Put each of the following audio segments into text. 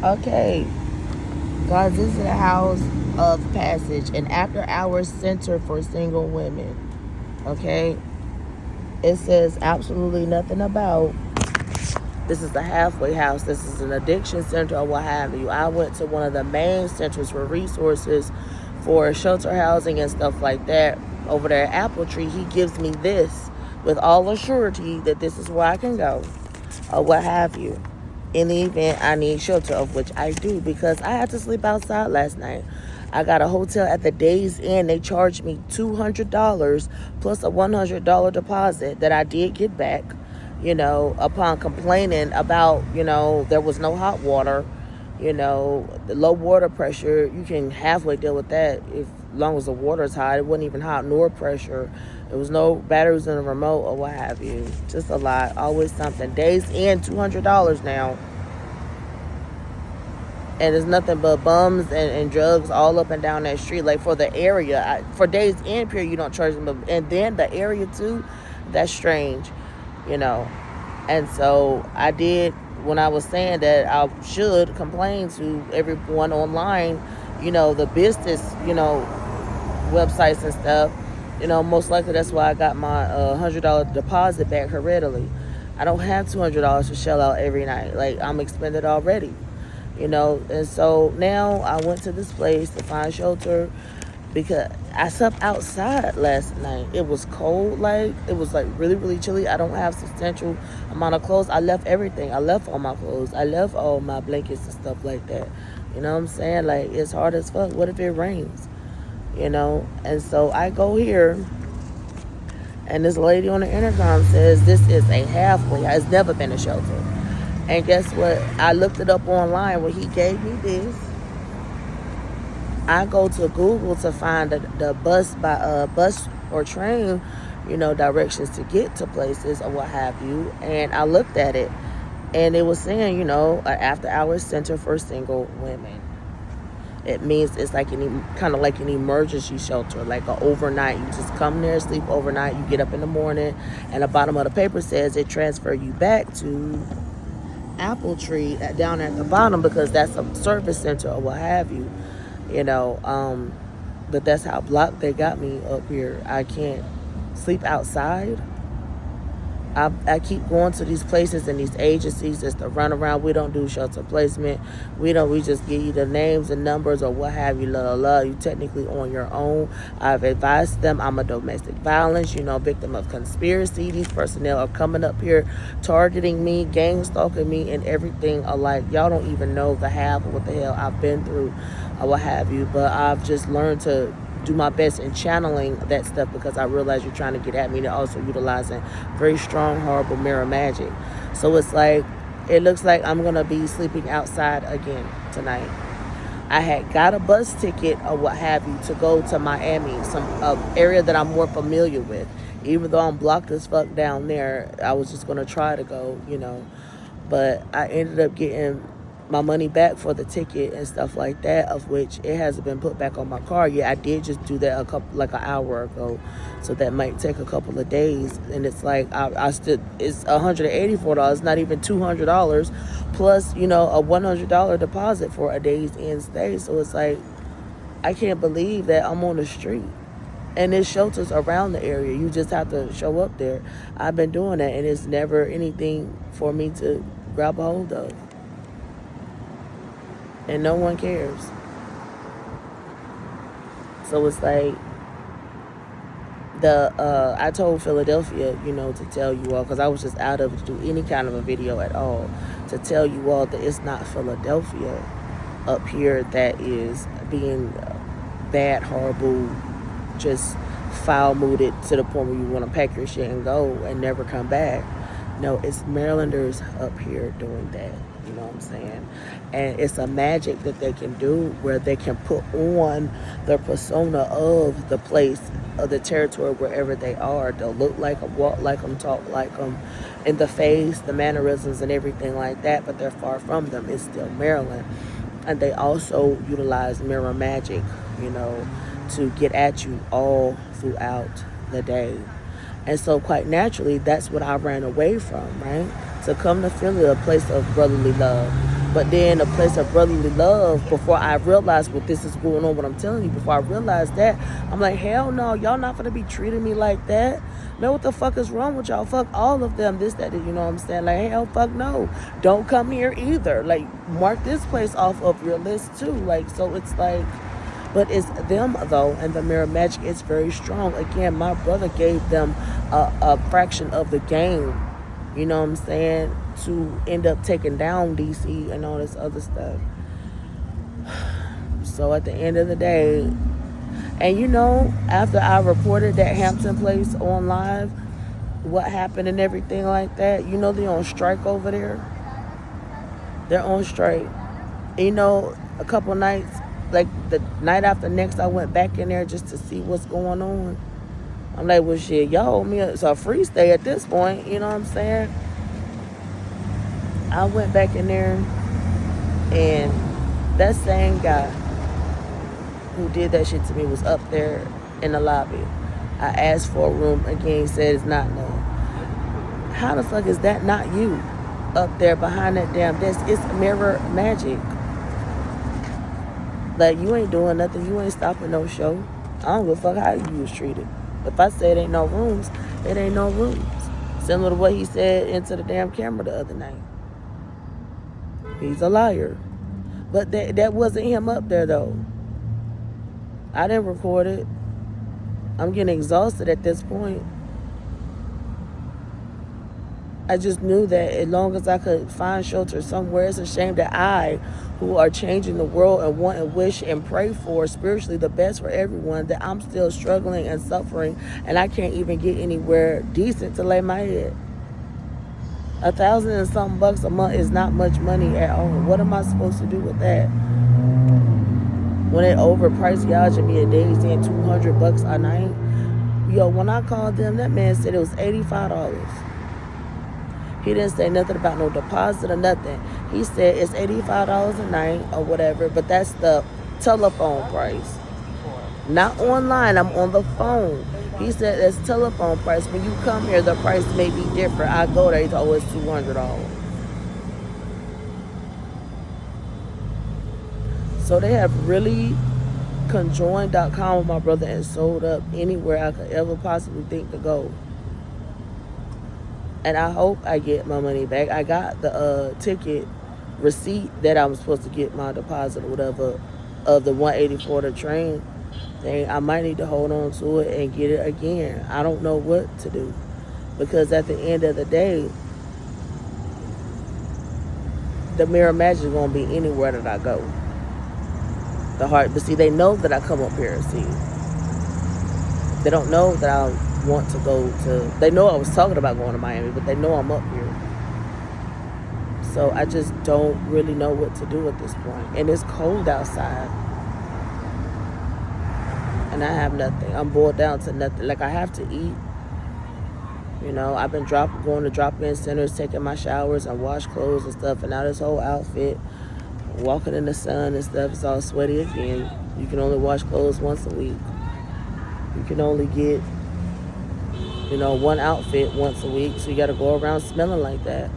Okay, guys, this is a house of passage, an after-hours center for single women. Okay, it says absolutely nothing about this is a halfway house. This is an addiction center or what have you. I went to one of the main centers for resources for shelter housing and stuff like that over there at Apple Tree. He gives me this with all assurity that this is where I can go or what have you. In the event I need shelter, of which I do, because I had to sleep outside last night. I got a hotel at the Days Inn. They charged me $200 plus a $100 deposit that I did get back, upon complaining about, there was no hot water, the low water pressure. You can halfway deal with that if long as the water is hot. It wasn't even hot nor pressure. There was no batteries in the remote or what have you. Just a lot. Always something. Days Inn, $200 now. And it's nothing but bums and drugs all up and down that street. Like for the area, for Days Inn period, you don't charge them. And then the area too, that's strange, you know. And so I did, when I was saying that I should complain to everyone online, the business, websites and stuff, most likely that's why I got my $100 deposit back readily. I don't have $200 to shell out every night. Like, I'm expended already, and so now I went to this place to find shelter because I slept outside last night. It was cold, it was really, really chilly. I don't have substantial amount of clothes. I left everything. I left all my clothes. I left all my blankets and stuff like that. You know what I'm saying? Like, it's hard as fuck. What if it rains? And so I go here, and this lady on the intercom says this is a halfway. It's never been a shelter. And guess what? I looked it up online when he gave me this. I go to Google to find the bus or train, directions to get to places or what have you. And I looked at it, and it was saying, an after-hours center for single women. It means it's like kind of like an emergency shelter, like an overnight. You just come there, sleep overnight. You get up in the morning, and the bottom of the paper says it transfer you back to Apple Tree down at the bottom because that's a service center or what have you. But that's how blocked they got me up here. I can't sleep outside. I keep going to these places and these agencies just to run around. We don't do shelter placement. We just give you the names and numbers or what have you. You technically on your own. I've advised them I'm a domestic violence, victim of conspiracy. These personnel are coming up here, targeting me, gang stalking me, and everything alike. Y'all don't even know the half of what the hell I've been through or what have you. But I've just learned to do my best in channeling that stuff because I realize you're trying to get at me. They're also utilizing very strong, horrible mirror magic. So it's like, it looks like I'm going to be sleeping outside again tonight. I had got a bus ticket or what have you to go to Miami, some area that I'm more familiar with. Even though I'm blocked as fuck down there, I was just going to try to go, But I ended up getting my money back for the ticket and stuff like that, of which it hasn't been put back on my car yet. I did just do that an hour ago, so that might take a couple of days. And it's like it's $184, not even $200, plus a $100 deposit for a day's in stay. So it's like, I can't believe that I'm on the street. And there's shelters around the area. You just have to show up there. I've been doing that, and it's never anything for me to grab a hold of. And no one cares. So it's like, I told Philadelphia, to tell you all, because I was just out of it to do any kind of a video at all, to tell you all that it's not Philadelphia up here that is being bad, horrible, just foul-mooded to the point where you want to pack your shit and go and never come back. No, it's Marylanders up here doing that. You know what I'm saying? And it's a magic that they can do where they can put on the persona of the place, of the territory, wherever they are. They'll look like them, walk like them, talk like them, in the face, the mannerisms and everything like that, but they're far from them. It's still Maryland. And they also utilize mirror magic, to get at you all throughout the day. And so quite naturally, that's what I ran away from, right? To come to Philly, a place of brotherly love, But then a place of brotherly love, before I realized what this is going on, what I'm telling you, before I realized that, I'm like, hell no, y'all not gonna be treating me like that. Man, what the fuck is wrong with y'all? Fuck all of them, this, that, you know what I'm saying? Like, hell, fuck no. Don't come here either. Like, mark this place off of your list too. Like, so it's like, but it's them though, and the mirror magic is very strong. Again, my brother gave them a fraction of the game, you know what I'm saying, to end up taking down DC and all this other stuff. So at the end of the day, and you know, after I reported that Hampton place on live, what happened and everything like that, you know, they're on strike over there. They're on strike. You know, a couple nights, like the night after next, I went back in there just to see what's going on. I'm like, well, shit, y'all owe me a free stay at this point, you know what I'm saying? I went back in there, and that same guy who did that shit to me was up there in the lobby. I asked for a room again. He said it's not no. How the fuck is that not you up there behind that damn desk? It's mirror magic. Like, you ain't doing nothing. You ain't stopping no show. I don't give a fuck how you was treated. If I say it ain't no rooms, it ain't no rooms. Similar to what he said into the damn camera the other night. He's a liar. But that wasn't him up there though. I didn't record it. I'm getting exhausted at this point. I just knew that as long as I could find shelter somewhere, it's a shame that I, who are changing the world and want and wish and pray for spiritually the best for everyone, that I'm still struggling and suffering, and I can't even get anywhere decent to lay my head. $1,000 and something bucks a month is not much money at all. What am I supposed to do with that? When they overpriced gouging me a day, saying $200 a night. Yo, when I called them, that man said it was $85. He didn't say nothing about no deposit or nothing. He said it's $85 a night or whatever, but that's the telephone price. Not online, I'm on the phone. He said that's telephone price. When you come here, the price may be different. I go there, he told it's $200. So they have really conjoined.com with my brother and sold up anywhere I could ever possibly think to go. And I hope I get my money back. I got the ticket receipt that I was supposed to get my deposit or whatever of the 184 to train thing. I might need to hold on to it and get it again. I don't know what to do. Because at the end of the day, the mirror magic is going to be anywhere that I go. The heart, but see, they know that I come up here. See, they don't know that I want to go to. They know I was talking about going to Miami, but they know I'm up here. So I just don't really know what to do at this point. And it's cold outside, and I have nothing. I'm boiled down to nothing. Like, I have to eat. You know, I've been going to drop-in centers, taking my showers and wash clothes and stuff, and now this whole outfit, walking in the sun and stuff, is all sweaty again. You can only wash clothes once a week. You can only get, one outfit once a week, so you got to go around smelling like that.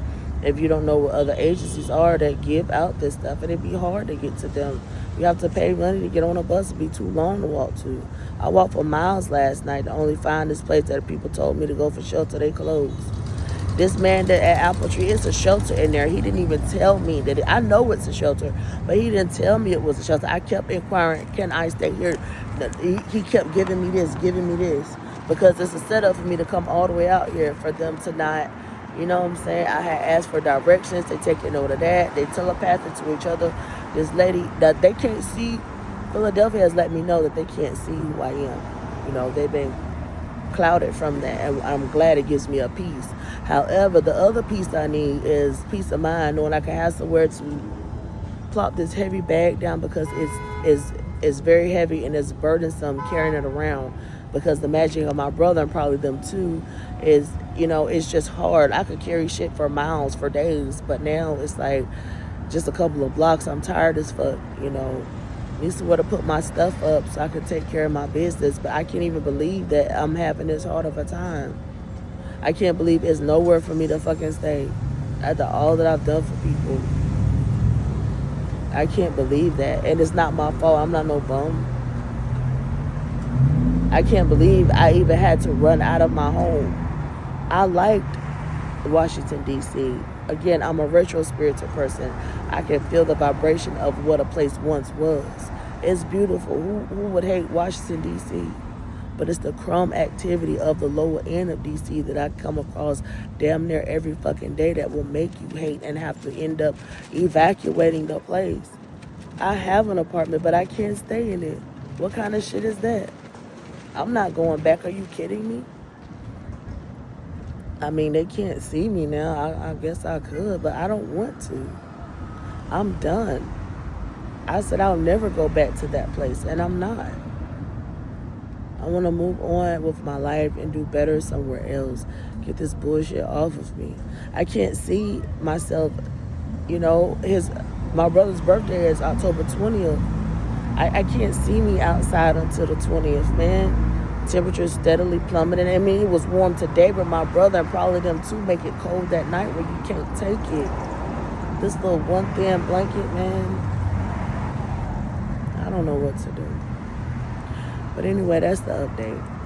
If you don't know what other agencies are that give out this stuff, and it'd be hard to get to them. You have to pay money to get on a bus. It'd be too long to walk to. I walked for miles last night to only find this place that people told me to go for shelter. They closed. This man that at Apple Tree, it's a shelter in there. He didn't even tell me that. I know it's a shelter, but he didn't tell me it was a shelter. I kept inquiring, can I stay here? He kept giving me this, because it's a setup for me to come all the way out here for them to not, you know what I'm saying? I had asked for directions. They take a note of that. They telepathic to each other. This lady that they can't see, Philadelphia has let me know that they can't see who I am. They've been clouded from that, and I'm glad it gives me a peace. However, the other piece I need is peace of mind, knowing I can have somewhere to plop this heavy bag down, because it's very heavy and it's burdensome carrying it around, because the magic of my brother and probably them too is, it's just hard. I could carry shit for miles, for days, but now it's like just a couple of blocks. I'm tired as fuck, Need somewhere to put my stuff up so I can take care of my business, but I can't even believe that I'm having this hard of a time. I can't believe it's nowhere for me to fucking stay after all that I've done for people. I can't believe that. And it's not my fault. I'm not no bum. I can't believe I even had to run out of my home. I liked Washington, D.C. Again, I'm a retro spiritual person. I can feel the vibration of what a place once was. It's beautiful. Who would hate Washington, D.C.? But it's the crumb activity of the lower end of D.C. that I come across damn near every fucking day that will make you hate and have to end up evacuating the place. I have an apartment, but I can't stay in it. What kind of shit is that? I'm not going back. Are you kidding me? I mean, they can't see me now. I guess I could, but I don't want to. I'm done. I said I'll never go back to that place, and I'm not. I want to move on with my life and do better somewhere else. Get this bullshit off of me. I can't see myself, my brother's birthday is October 20th. I can't see me outside until the 20th, man. Temperature steadily plummeting. I mean, it was warm today, but my brother and probably them too make it cold that night where you can't take it. This little one thin blanket, man. I don't know what to do. But anyway, that's the update.